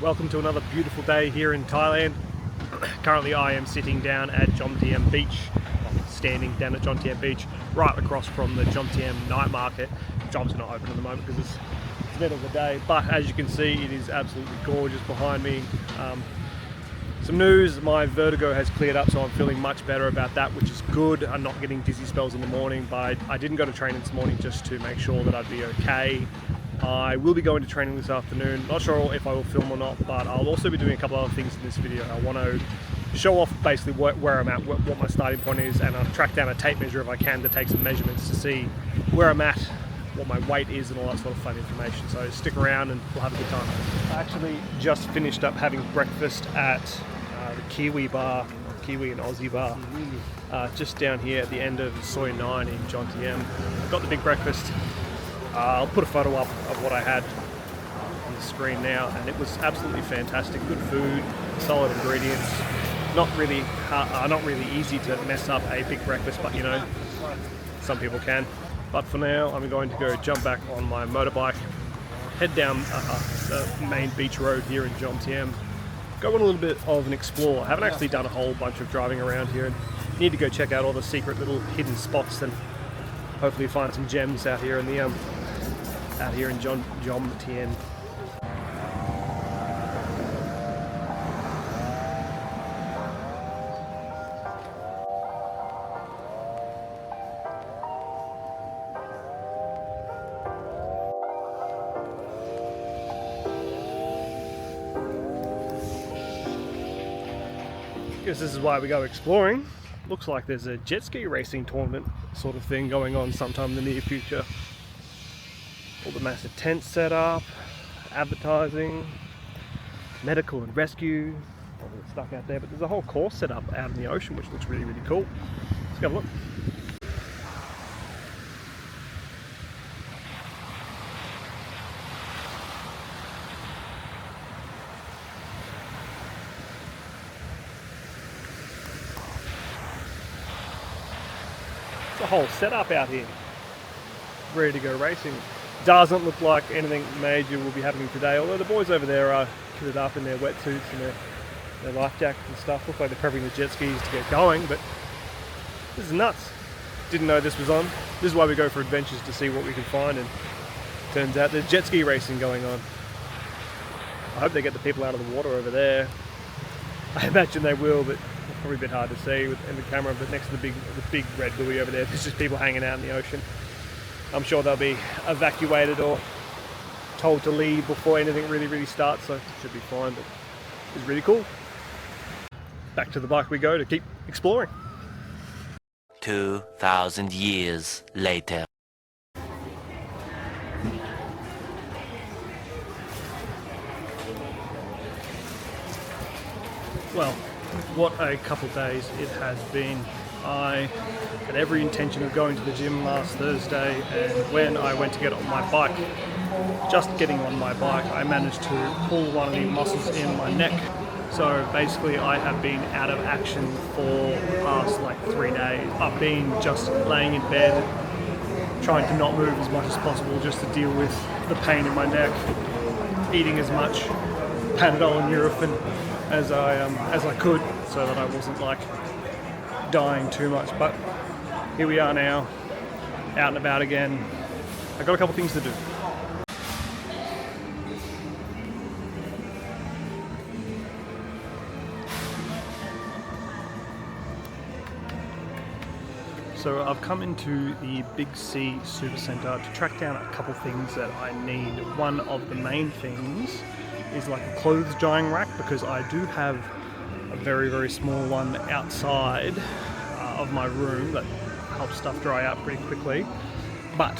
Welcome to another beautiful day here in Thailand. Currently I am sitting down at Jomtien Beach, standing down at Jomtien Beach, right across from the Jomtien night market, which obviously not open at the moment because it's the middle of the day, but as you can see it is absolutely gorgeous behind me. Some news, my vertigo has cleared up, so I'm feeling much better about that, which is good. I'm not getting dizzy spells in the morning, but I didn't go to training this morning just to make sure that I'd be okay. I will be going to training this afternoon. Not sure if I will film or not, but I'll also be doing a couple other things in this video. I want to show off basically where I'm at, what my starting point is, and I'll track down a tape measure if I can to take some measurements to see where I'm at, what my weight is, and all that sort of fun information. So stick around and we'll have a good time. I actually just finished up having breakfast at the Kiwi bar, Kiwi and Aussie bar, just down here at the end of Soi 9 in Jomtien. Got the big breakfast. I'll put a photo up of what I had on the screen now, and it was absolutely fantastic. Good food, solid ingredients. Not really easy to mess up a big breakfast, but you know, some people can. But for now, I'm going to go jump back on my motorbike, head down the main beach road here in Jomtien, go on a little bit of an explore. I haven't actually done a whole bunch of driving around here, and need to go check out all the secret little hidden spots and hopefully find some gems out here in the Jomtien. Guess this is why we go exploring. Looks like there's a jet ski racing tournament sort of thing going on sometime in the near future. All the massive tents set up, advertising, medical and rescue, all the stuff out there, but there's a whole course set up out in the ocean which looks really, really cool. Let's go have a look. A whole setup out here, ready to go racing. Doesn't look like anything major will be happening today, although the boys over there are kitted up in their wetsuits and their life jackets and stuff. Looks like they're prepping the jet skis to get going, but this is nuts. Didn't know this was on. This is why we go for adventures, to see what we can find, and turns out there's jet ski racing going on. I hope they get the people out of the water over there. I imagine they will, but probably a bit hard to see in the camera, but next to the big red buoy over there, there's just people hanging out in the ocean. I'm sure they'll be evacuated or told to leave before anything really starts, so it should be fine, but it's really cool. Back to the bike we go to keep exploring. 2,000 years later. Well, what a couple days it has been. I had every intention of going to the gym last Thursday, and when I went to get on my bike, just getting on my bike, I managed to pull one of the muscles in my neck. So basically I have been out of action for the past like 3 days. I've been just laying in bed, trying to not move as much as possible just to deal with the pain in my neck, eating as much Panadol and Nurofen as I could, so that I wasn't like dying too much. But here we are now, out and about again. I've got a couple things to do. So I've come into the Big C Super Centre to track down a couple things that I need. One of the main things is like a clothes drying rack, because I do have a very small one outside of my room that helps stuff dry out pretty quickly. But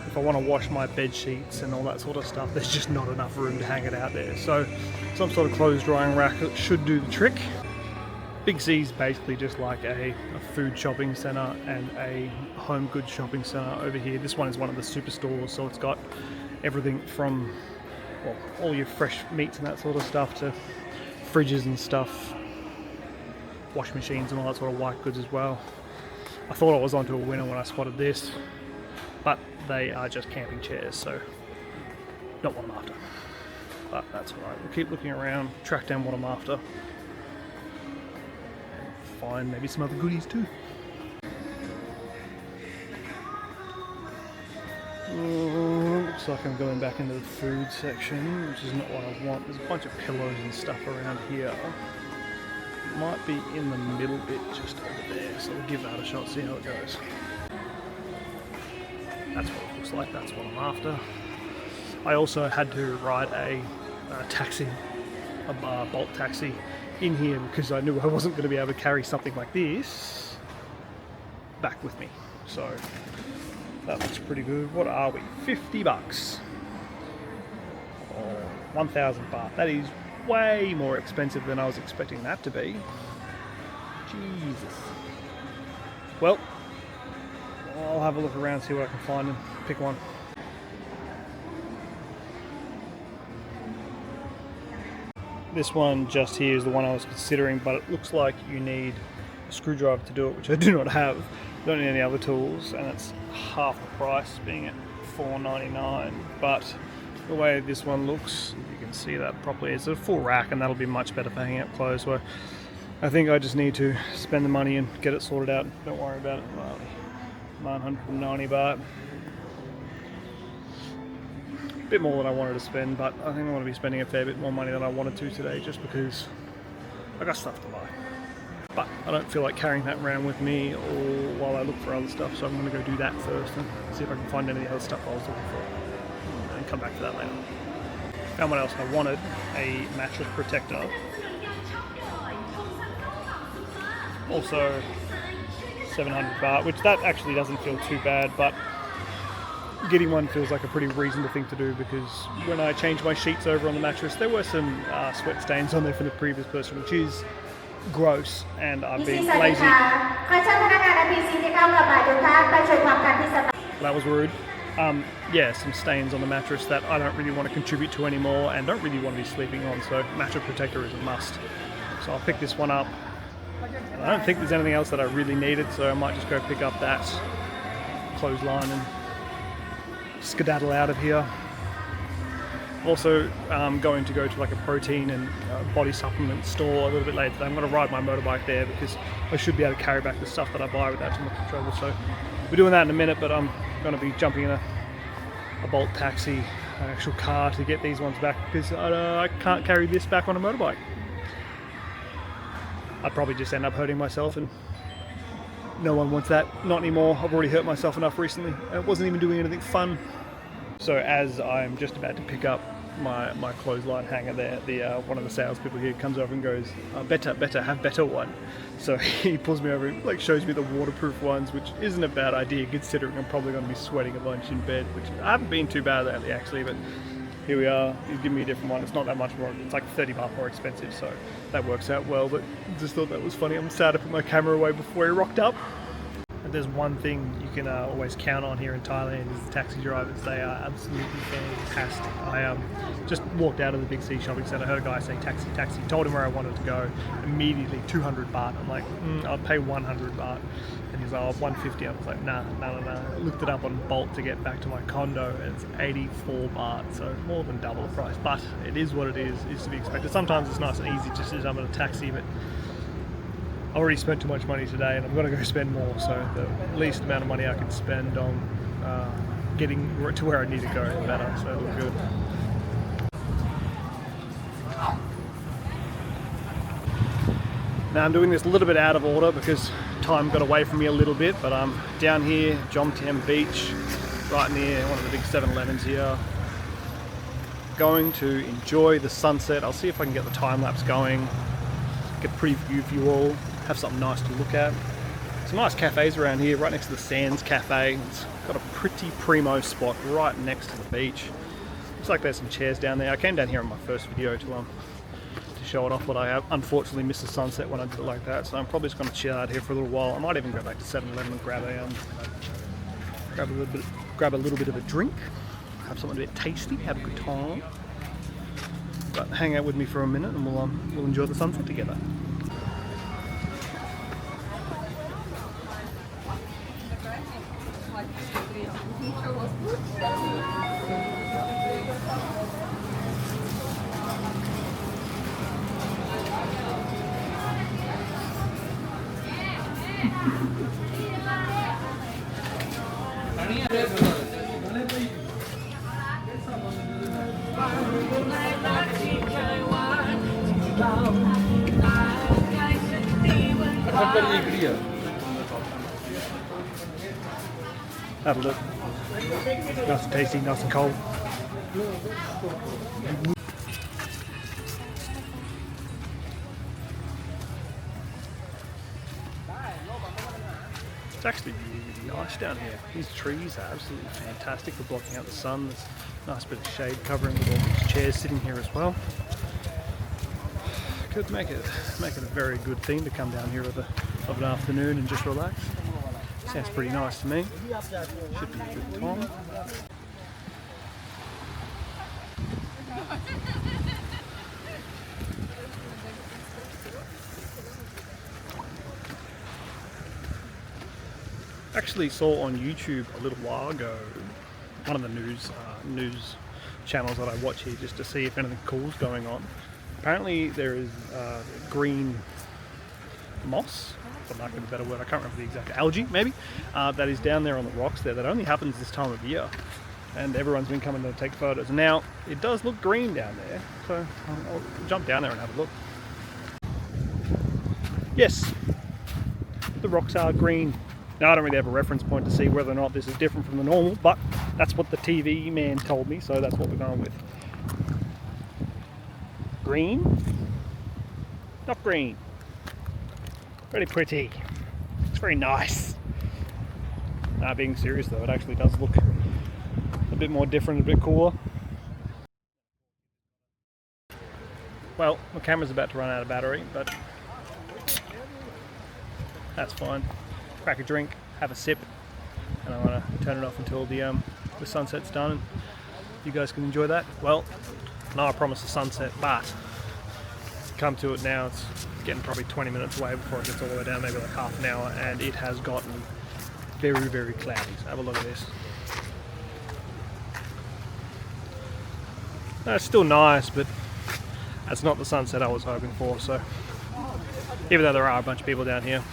if I want to wash my bed sheets and all that sort of stuff, there's just not enough room to hang it out there. So some sort of clothes drying rack should do the trick. Big C is basically just like a food shopping centre and a home goods shopping centre over here. This one is one of the super stores, so it's got everything from, well, all your fresh meats and that sort of stuff to fridges and stuff, wash machines and all that sort of white goods as well. I thought I was onto a winner when I spotted this, but they are just camping chairs, so not what I'm after. but that's alright. We'll keep looking around, track down what I'm after, and find maybe some other goodies too. Looks like I'm going back into the food section, which is not what I want. There's a bunch of pillows and stuff around here. Might be in the middle bit just over there, so we'll give that a shot, see how it goes. That's what it looks like, that's what I'm after. I also had to ride a taxi, a Bolt taxi in here because I knew I wasn't going to be able to carry something like this back with me. So that looks pretty good. What are we? 50 bucks. Oh, 1,000 baht. That is way more expensive than I was expecting that to be. Jesus. Well, I'll have a look around, see what I can find and pick one. This one just here is the one I was considering, but it looks like you need a screwdriver to do it, which I do not have. Don't need any other tools, and it's half the price, being at $4.99. But the way this one looks, you can see that properly. It's a full rack, and that'll be much better for hanging up clothes. So I think I just need to spend the money and get it sorted out. Don't worry about it. Well, 990 baht. A bit more than I wanted to spend, but I think I'm going to be spending a fair bit more money than I wanted to today, just because I got stuff to buy. But I don't feel like carrying that around with me or while I look for other stuff, so I'm going to go do that first and see if I can find any other stuff I was looking for and come back to that later. Found what else I wanted, a mattress protector. Also 700 baht, which that actually doesn't feel too bad, but getting one feels like a pretty reasonable thing to do, because when I changed my sheets over on the mattress, there were some sweat stains on there from the previous person, which is gross, and I've been lazy. That was rude. Yeah, some stains on the mattress that I don't really want to contribute to anymore and don't really want to be sleeping on, so mattress protector is a must. So I'll pick this one up. I don't think there's anything else that I really needed, so I might just go pick up that clothesline and skedaddle out of here. Also going to go to like a protein and body supplement store a little bit later today. I'm going to ride my motorbike there because I should be able to carry back the stuff that I buy without too much trouble. So we're doing that in a minute, but I'm going to be jumping in a Bolt taxi, an actual car, to get these ones back, because I can't carry this back on a motorbike. I'd probably just end up hurting myself, and no one wants that. Not anymore. I've already hurt myself enough recently, and it wasn't even doing anything fun. So as I'm just about to pick up my clothesline hanger there, one of the salespeople here comes over and goes, better, have better one. So he pulls me over and like shows me the waterproof ones, which isn't a bad idea considering I'm probably going to be sweating a bunch in bed, which I haven't been too bad lately actually, but here we are. He's giving me a different one. It's not that much more, it's like 30 baht more expensive, so that works out well, but just thought that was funny. I'm sad to put my camera away before he rocked up. But there's one thing you can always count on here in Thailand is the taxi drivers. They are absolutely fantastic. I just walked out of the Big C shopping centre, heard a guy say taxi, told him where I wanted to go, immediately 200 baht. I'm like, I'll pay 100 baht. And he's like, oh, 150. I was like, nah. I looked it up on Bolt to get back to my condo, and it's 84 baht, so more than double the price. But it is what it is to be expected. Sometimes it's nice and easy just to jump in a taxi, but I already spent too much money today, and I'm going to go spend more, so the least amount of money I can spend on getting to where I need to go, the better, so it'll look good. Now I'm doing this a little bit out of order because time got away from me a little bit, but I'm down here, Jomtien Beach, right near one of the big 7-Elevens here. Going to enjoy the sunset. I'll see if I can get the time lapse going, get a pretty view for you all, have something nice to look at. Some nice cafes around here, right next to the Sands Cafe. It's got a pretty primo spot right next to the beach. Looks like there's some chairs down there. I came down here on my first video to show it off, but I unfortunately missed the sunset when I did it like that, so I'm probably just going to chill out here for a little while. I might even go back to 7-Eleven and grab a little bit of a drink, have something a bit tasty, have a good time. But hang out with me for a minute and we'll enjoy the sunset together. Have a look. Nice and tasty, nice and cold. It's actually really nice down here. These trees are absolutely fantastic for blocking out the sun. There's a nice bit of shade covering with all these chairs sitting here as well. Could make it a very good thing to come down here of an afternoon and just relax. Sounds pretty nice to me. Should be a good time. Actually saw on YouTube a little while ago one of the news channels that I watch here just to see if anything cool's going on. Apparently there is green moss, for lack of a better word, I can't remember the exact algae maybe, that is down there on the rocks there. That only happens this time of year, and everyone's been coming to take photos. Now it does look green down there, so I'll jump down there and have a look. Yes, the rocks are green. Now I don't really have a reference point to see whether or not this is different from the normal, but that's what the TV man told me, so that's what we're going with. Green? Not green. Very pretty. It's very nice. Being serious though, it actually does look a bit more different, a bit cooler. Well, my camera's about to run out of battery, but that's fine. Crack a drink, have a sip, and I want to turn it off until the sunset's done and you guys can enjoy that. Well, no, I promised a sunset, but come to it now, it's getting probably 20 minutes away before it gets all the way down, maybe like half an hour, and it has gotten very, very cloudy. So have a look at this. No, it's still nice, but that's not the sunset I was hoping for, so even though there are a bunch of people down here,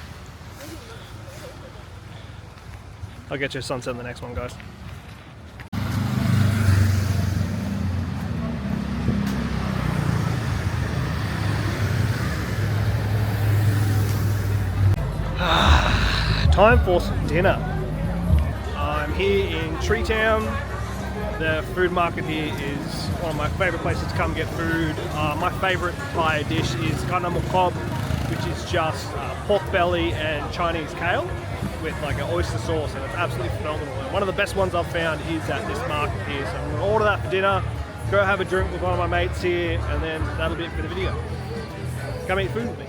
I'll get you a sunset in the next one, guys. Time for some dinner. I'm here in Treetown. The food market here is one of my favourite places to come get food. My favourite Thai dish is kana mokob, which is just pork belly and Chinese kale with like an oyster sauce, and it's absolutely phenomenal. And one of the best ones I've found is at this market here. So I'm going to order that for dinner, go have a drink with one of my mates here, and then that'll be it for the video. Come eat food with me.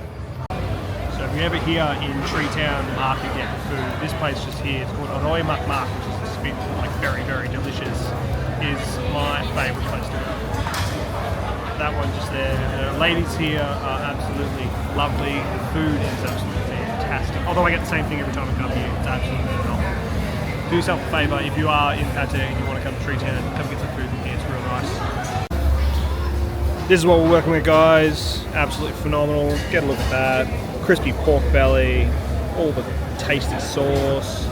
So if you're ever here in Treetown Market getting food, this place just here, it's called Oroi Mak Mak, which is just like very, very delicious, is my favourite place to go. That one just there. The ladies here are absolutely lovely. The food is absolutely fantastic. Although I get the same thing every time I come here, it's absolutely phenomenal. Do yourself a favour, if you are in Pattaya and you want to come to Treetown, come get some food from here, it's real nice. This is what we're working with, guys. Absolutely phenomenal. Get a look at that. Crispy pork belly, all the tasty sauce.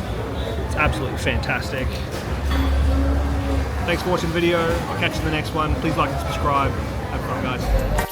It's absolutely fantastic. Thanks for watching the video. I'll catch you in the next one. Please like and subscribe. Have fun, guys.